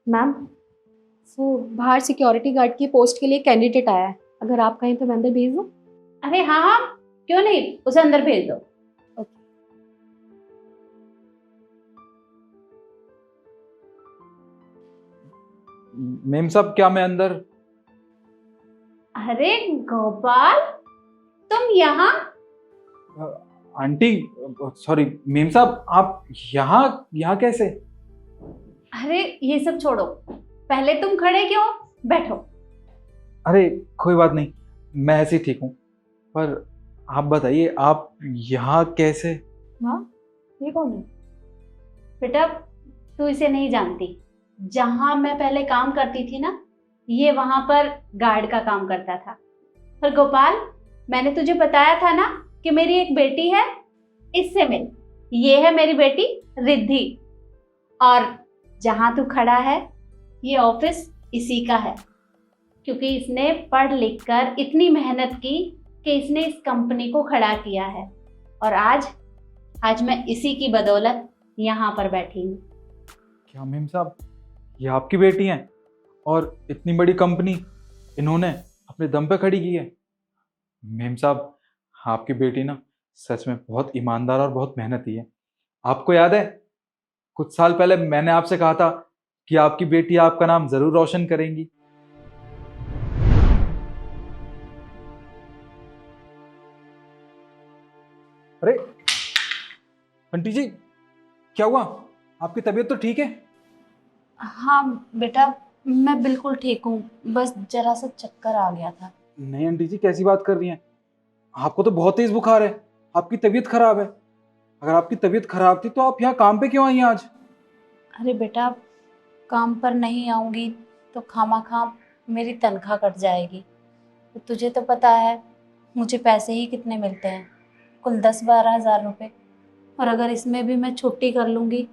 Ma'am, वो बाहर security guard की पोस्ट के लिए कैंडिडेट आया है। अगर आप कहीं तो मैं अंदर भेज दूँ? अरे हाँ हाँ, क्यों नहीं, उसे अंदर भेज दो। ओके। मेम साहब, क्या मैं अंदर? अरे गोपाल, तुम यहाँ? आंटी, सॉरी मेम साहब, आप यहाँ यहाँ कैसे? अरे ये सब छोड़ो, पहले तुम खड़े क्यों? बैठो। अरे कोई बात नहीं, मैं ऐसे ही ठीक हूँ। पर आप बताइए, आप यहाँ कैसे? हाँ, ये कौन है? बेटा, तू इसे नहीं जानती। जहां मैं पहले काम करती थी ना, ये वहां पर गार्ड का काम करता था। पर गोपाल, मैंने तुझे बताया था ना कि मेरी एक बेटी है। इससे मिल, ये है मेरी बेटी रिद्धि। और जहां तू खड़ा है, ये ऑफिस इसी का है, क्योंकि इसने पढ़ लिख कर इतनी मेहनत की कि इसने इस कंपनी को खड़ा किया है। और आज आज मैं इसी की बदौलत यहाँ पर बैठी हूँ। क्या मेम साहब, ये आपकी बेटी हैं? और इतनी बड़ी कंपनी इन्होंने अपने दम पे खड़ी की है? मेम साहब, आपकी बेटी ना सच में बहुत ईमानदार और बहुत मेहनती है। आपको याद है, कुछ साल पहले मैंने आपसे कहा था कि आपकी बेटी आपका नाम जरूर रोशन करेंगी। अरे आंटी जी, क्या हुआ? आपकी तबीयत तो ठीक है? हाँ बेटा, मैं बिल्कुल ठीक हूँ। बस जरा सा चक्कर आ गया था। नहीं आंटी जी, कैसी बात कर रही हैं? आपको तो बहुत तेज बुखार है, आपकी तबीयत खराब है। अगर आपकी तबीयत खराब थी तो आप यहाँ काम पे क्यों आई हैं आज? अरे बेटा, काम पर नहीं आऊँगी तो खामा मेरी तनख्वाह कट जाएगी। तो तुझे तो पता है मुझे पैसे ही कितने मिलते हैं, कुल 10-12 हज़ार रुपये। और अगर इसमें भी मैं छुट्टी कर लूँगी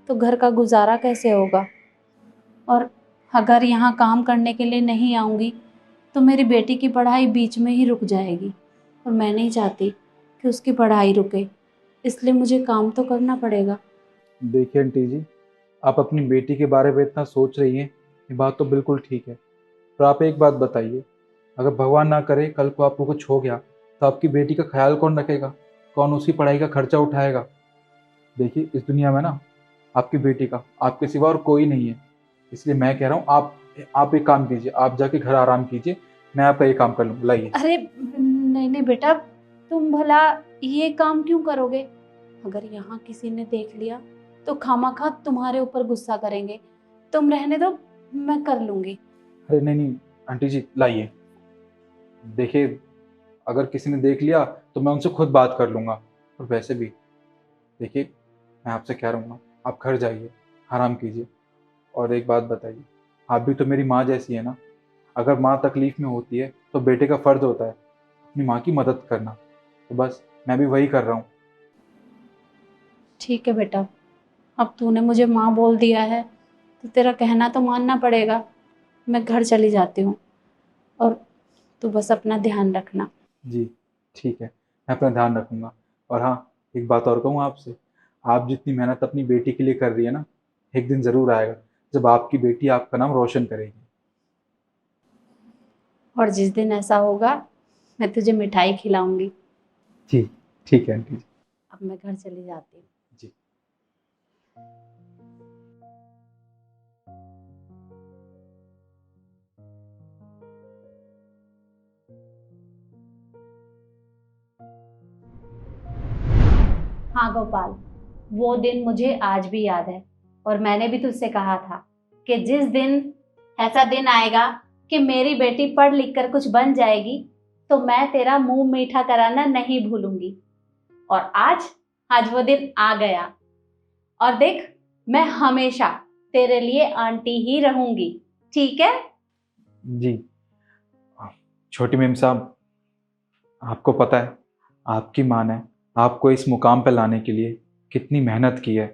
तो घर का गुजारा कैसे होगा? और अगर यहाँ काम करने के लिए नहीं आऊँगी तो मेरी बेटी की पढ़ाई बीच में ही रुक जाएगी, और मैं नहीं चाहती कि उसकी पढ़ाई रुके। इसलिए मुझे काम तो करना पड़ेगा। देखिए आंटी जी, आप अपनी बेटी के बारे में इतना सोच रही हैं, ये बात तो बिल्कुल ठीक है। पर आप एक बात बताइए, अगर भगवान ना करे कल को आपको कुछ हो गया तो आपकी बेटी का ख्याल कौन रखेगा? कौन उसकी पढ़ाई का खर्चा उठाएगा? देखिए, इस दुनिया में ना आपकी बेटी का आपके सिवा और कोई नहीं है। इसलिए मैं कह रहा हूँ, आप एक काम कीजिए, आप जाके घर आराम कीजिए, मैं आपका ये काम कर लूँ। लाइए। अरे नहीं नहीं बेटा, तुम भला ये काम क्यों करोगे? अगर यहाँ किसी ने देख लिया तो खामाखा तुम्हारे ऊपर गुस्सा करेंगे। तुम रहने दो, मैं कर लूँगी। अरे नहीं नहीं आंटी जी, लाइए। देखिए, अगर किसी ने देख लिया तो मैं उनसे खुद बात कर लूँगा। और वैसे भी देखिए, मैं आपसे कह रहा हूँ ना, आप घर जाइए, आराम कीजिए। और एक बात बताइए, आप भी तो मेरी माँ जैसी है ना। अगर माँ तकलीफ में होती है तो बेटे का फर्ज होता है अपनी माँ की मदद करना। तो बस मैं भी वही कर रहा हूँ। ठीक है बेटा, अब तूने मुझे माँ बोल दिया है तो तेरा कहना तो मानना पड़ेगा। मैं घर चली जाती हूँ, और तू बस अपना ध्यान रखना। जी ठीक है, मैं अपना ध्यान रखूंगा। और हाँ, एक बात और कहूँ आपसे, आप जितनी मेहनत अपनी बेटी के लिए कर रही है ना, एक दिन ज़रूर आएगा जब आपकी बेटी आपका नाम रोशन करेगी। और जिस दिन ऐसा होगा मैं तुझे मिठाई खिलाऊंगी। जी ठीक है आंटी जी। अब मैं घर चली जाती हूँ। जी। हाँ गोपाल, वो दिन मुझे आज भी याद है। और मैंने भी तुझसे कहा था कि जिस दिन ऐसा दिन आएगा कि मेरी बेटी पढ़ लिख कर कुछ बन जाएगी, तो मैं तेरा मुंह मीठा कराना नहीं भूलूंगी। और आज आज वो दिन आ गया। और देख, मैं हमेशा तेरे लिए आंटी ही रहूंगी, ठीक है? जी। छोटी मेम साहब, आपको पता है आपकी माँ ने आपको इस मुकाम पर लाने के लिए कितनी मेहनत की है।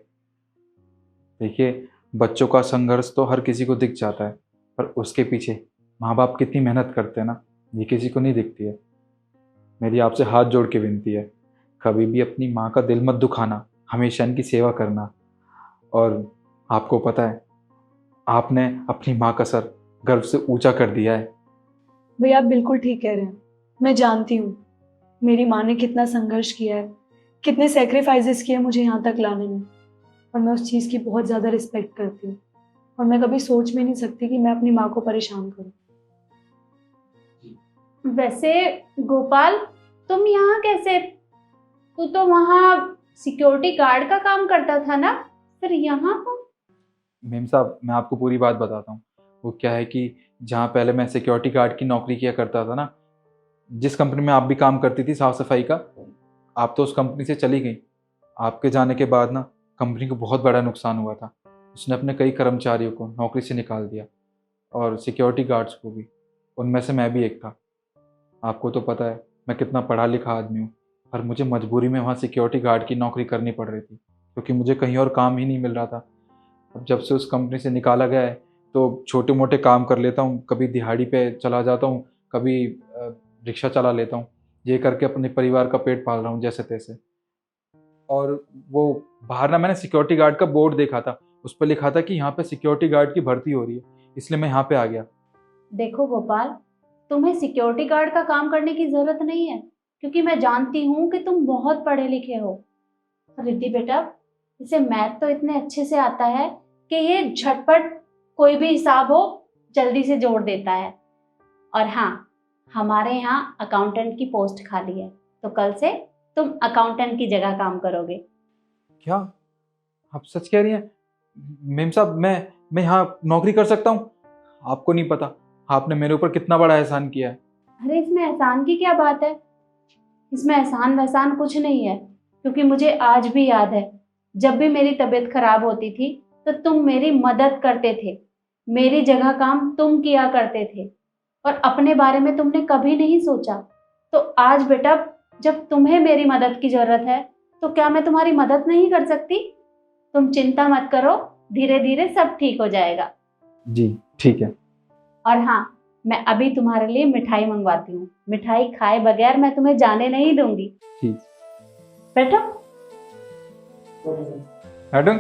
देखिए, बच्चों का संघर्ष तो हर किसी को दिख जाता है, पर उसके पीछे माँ बाप कितनी मेहनत करते हैं ना, ये किसी को नहीं दिखती है। मेरी आपसे हाथ जोड़ के विनती है, कभी भी अपनी माँ का दिल मत दुखाना, हमेशा इनकी सेवा करना। और आपको पता है, आपने अपनी माँ का सर गर्व से ऊंचा कर दिया है। भैया आप बिल्कुल ठीक कह रहे हैं। मैं जानती हूँ मेरी माँ ने कितना संघर्ष किया है, कितने सेक्रीफाइसेस किए मुझे यहाँ तक लाने में, और मैं उस चीज़ की बहुत ज़्यादा रिस्पेक्ट करती हूँ। और मैं कभी सोच भी नहीं सकती कि मैं अपनी माँ को परेशान करूँ। वैसे गोपाल, तुम यहाँ कैसे? तू तो वहाँ सिक्योरिटी गार्ड का काम करता था ना, फिर यहाँ पर? मेम साहब, मैं आपको पूरी बात बताता हूँ। वो क्या है कि जहाँ पहले मैं सिक्योरिटी गार्ड की नौकरी किया करता था ना, जिस कंपनी में आप भी काम करती थी साफ सफाई का, आप तो उस कंपनी से चली गई। आपके जाने के बाद ना कंपनी को बहुत बड़ा नुकसान हुआ था। उसने अपने कई कर्मचारियों को नौकरी से निकाल दिया, और सिक्योरिटी गार्ड्स को भी। उनमें से मैं भी एक था। आपको तो पता है मैं कितना पढ़ा लिखा आदमी हूँ, पर मुझे मजबूरी में वहाँ सिक्योरिटी गार्ड की नौकरी करनी पड़ रही थी, क्योंकि मुझे कहीं और काम ही नहीं मिल रहा था। अब जब से उस कंपनी से निकाला गया है तो छोटे मोटे काम कर लेता हूँ, कभी दिहाड़ी पे चला जाता हूँ, कभी रिक्शा चला लेता हूँ। ये करके अपने परिवार का पेट पाल रहा हूँ जैसे तैसे। और वो बाहर ना मैंने सिक्योरिटी गार्ड का बोर्ड देखा था, उस पर लिखा था कि यहाँ पे सिक्योरिटी गार्ड की भर्ती हो रही है, इसलिए मैं यहाँ पे आ गया। देखो गोपाल, तुम्हें सिक्योरिटी गार्ड का काम करने की जरूरत नहीं है, क्योंकि मैं जानती हूँ कि तुम बहुत पढ़े लिखे हो। रिद्धि बेटा, इसे मैथ तो इतने अच्छे से आता है कि ये झटपट कोई भी हिसाब हो जल्दी से जोड़ देता है। और हाँ, हमारे यहाँ अकाउंटेंट की पोस्ट खाली है, तो कल से तुम अकाउंटेंट की जगह काम करोगे। क्या आप सच कह रही हैं? मेम साहब, मैं यहाँ नौकरी कर सकता हूँ? आपको नहीं पता आपने मेरे ऊपर कितना बड़ा एहसान किया है। अरे इसमें एहसान की क्या बात है? इसमें एहसान वहसान कुछ नहीं है, क्योंकि मुझे आज भी याद है, जब भी मेरी तबीयत खराब होती थी तो तुम मेरी मदद करते थे, मेरी जगह काम तुम किया करते थे, और अपने बारे में तुमने कभी नहीं सोचा। तो आज बेटा, जब तुम्हें मेरी मदद की जरूरत है, तो क्या मैं तुम्हारी मदद नहीं कर सकती? तुम चिंता मत करो, धीरे धीरे सब ठीक हो जाएगा। जी ठीक है। और हाँ, मैं अभी तुम्हारे लिए मिठाई मंगवाती हूँ। मिठाई खाए बगैर मैं तुम्हें जाने नहीं दूंगी। ठीक। बैठो। मैडम,